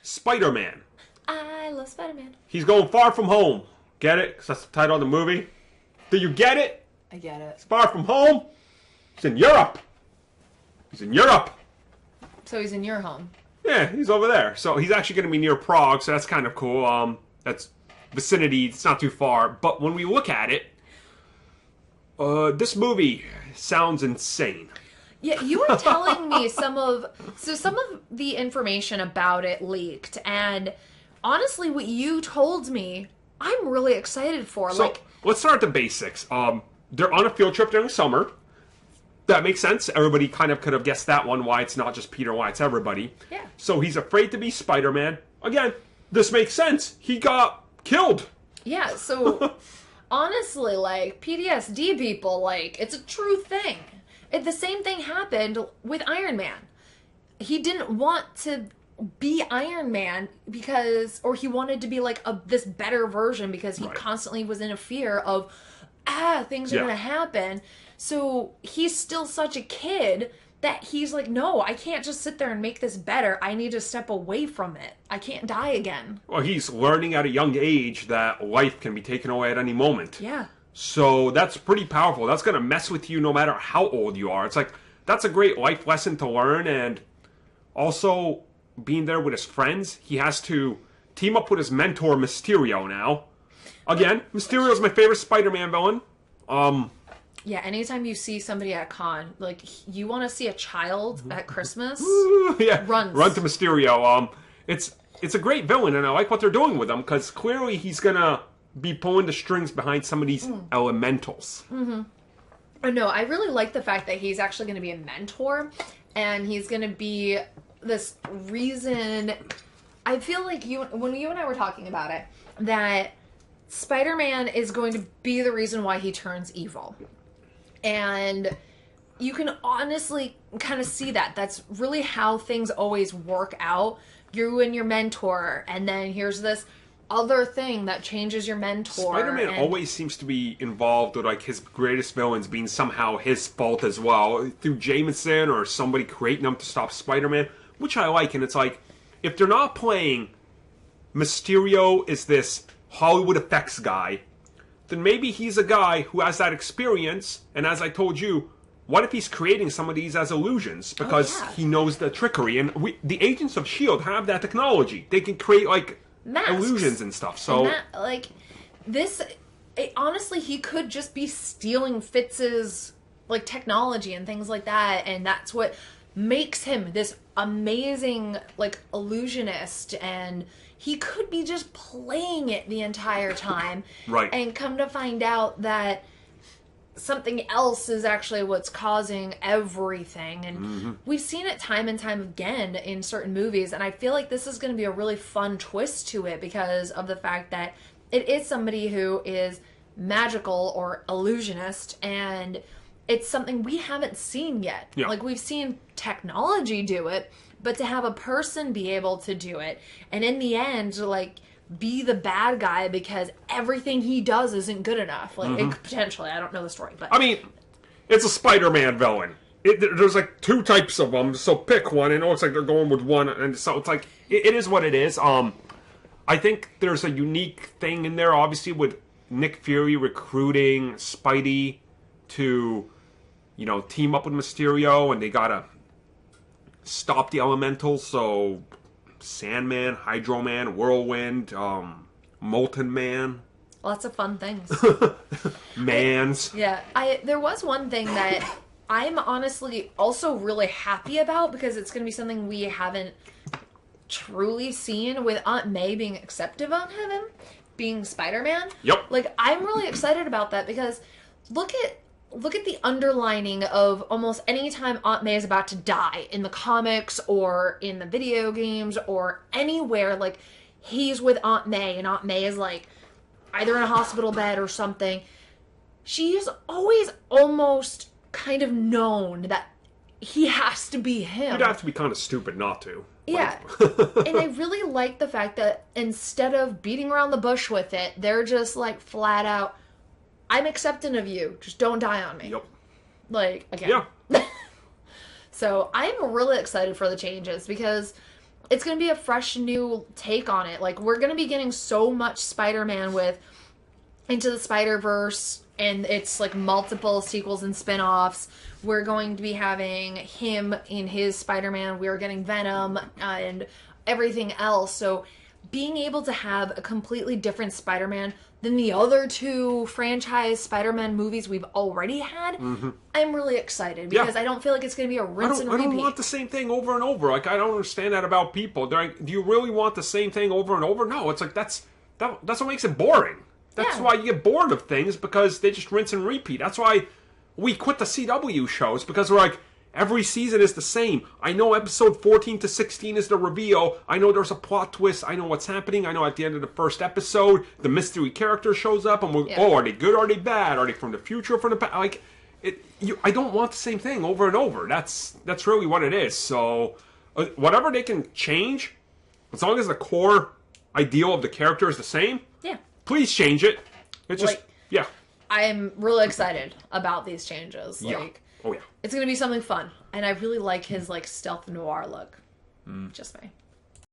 Spider-Man. I love Spider-Man. He's going far from home. Get it? Because that's the title of the movie. Do you get it? I get it. He's far from home. He's in Europe. He's in Europe. So he's in your home. Yeah, he's over there. So he's actually going to be near Prague, so that's kind of cool. That's vicinity. It's not too far. But when we look at it, this movie sounds insane. Yeah, you were telling me some of the information about it leaked, and honestly, what you told me, I'm really excited for. So let's start at the basics. They're on a field trip during summer. That makes sense. Everybody kind of could have guessed that one, why it's not just Peter, why it's everybody. Yeah. So he's afraid to be Spider-Man. Again, this makes sense. He got killed. Yeah, so honestly, like, PTSD people, like, it's a true thing. The same thing happened with Iron Man. He didn't want to be Iron Man or he wanted to be like this better version because he constantly was in a fear of, things are going to happen. So he's still such a kid that he's like, no, I can't just sit there and make this better. I need to step away from it. I can't die again. Well, he's learning at a young age that life can be taken away at any moment. Yeah. So that's pretty powerful. That's going to mess with you no matter how old you are. It's like, that's a great life lesson to learn. And also, being there with his friends, he has to team up with his mentor, Mysterio, now. Again, Mysterio's my favorite Spider-Man villain. Yeah, anytime you see somebody at a con, like, you want to see a child at Christmas, run to Mysterio. It's a great villain, and I like what they're doing with him, because clearly he's going to be pulling the strings behind some of these elementals. Mm-hmm. Oh, no, I really like the fact that he's actually going to be a mentor, and he's going to be this reason. I feel like when you and I were talking about it, that Spider-Man is going to be the reason why he turns evil. And you can honestly kind of see that. That's really how things always work out. You and your mentor, and then here's this other thing that changes your mentor. Spider-Man always seems to be involved with, like, his greatest villains being somehow his fault as well, through Jameson or somebody creating them to stop Spider-Man, which I like. And it's like, if they're not playing Mysterio is this Hollywood effects guy, then maybe he's a guy who has that experience. And as I told you, what if he's creating some of these as illusions? Because he knows the trickery. And the agents of S.H.I.E.L.D. have that technology. They can create, like, masks, illusions and stuff. So, honestly, he could just be stealing Fitz's, like, technology and things like that. And that's what makes him this amazing, like, illusionist. And he could be just playing it the entire time. Right. And come to find out that something else is actually what's causing everything. And we've seen it time and time again in certain movies. And I feel like this is going to be a really fun twist to it because of the fact that it is somebody who is magical or illusionist. And it's something we haven't seen yet. Yeah. Like, we've seen technology do it, but to have a person be able to do it, and in the end, like, be the bad guy because everything he does isn't good enough. Like, potentially, I don't know the story, but I mean, it's a Spider-Man villain. There's like two types of them, so pick one. And it looks like they're going with one, and so it's like it is what it is. I think there's a unique thing in there, obviously, with Nick Fury recruiting Spidey to, team up with Mysterio, and they gotta stop the elementals. So Sandman, Hydro Man, Whirlwind, Molten Man. Lots of fun things. Mans. There was one thing that I'm honestly also really happy about because it's going to be something we haven't truly seen with Aunt May being acceptive of him being Spider-Man. Yep. Like, I'm really excited about that because look at the underlining of almost any time Aunt May is about to die in the comics or in the video games or anywhere. Like, he's with Aunt May and Aunt May is like either in a hospital bed or something. She's always almost kind of known that he has to be him. You'd have to be kind of stupid not to. Yeah. And I really like the fact that instead of beating around the bush with it, they're just like flat out, I'm accepting of you. Just don't die on me. Yep. Like, again. Yeah. So I'm really excited for the changes because it's going to be a fresh new take on it. Like, we're going to be getting so much Spider-Man with Into the Spider-Verse, and it's like multiple sequels and spin-offs. We're going to be having him in his Spider-Man. We're getting Venom and everything else. So being able to have a completely different Spider-Man than the other two franchise Spider-Man movies we've already had, I'm really excited because I don't feel like it's going to be a rinse and repeat. I don't want the same thing over and over. Like, I don't understand that about people. They're like, do you really want the same thing over and over? No, it's like that's what makes it boring. That's why you get bored of things, because they just rinse and repeat. That's why we quit the CW shows, because we're like, every season is the same. I know episode 14 to 16 is the reveal. I know there's a plot twist. I know what's happening. I know at the end of the first episode, the mystery character shows up, and we're, are they good? Are they bad? Are they from the future or from the past? Like, I don't want the same thing over and over. That's really what it is. So, whatever they can change, as long as the core ideal of the character is the same, please change it. It's just, I'm really excited about these changes. Like, oh yeah. It's going to be something fun. And I really like his, like, stealth noir look. Just me.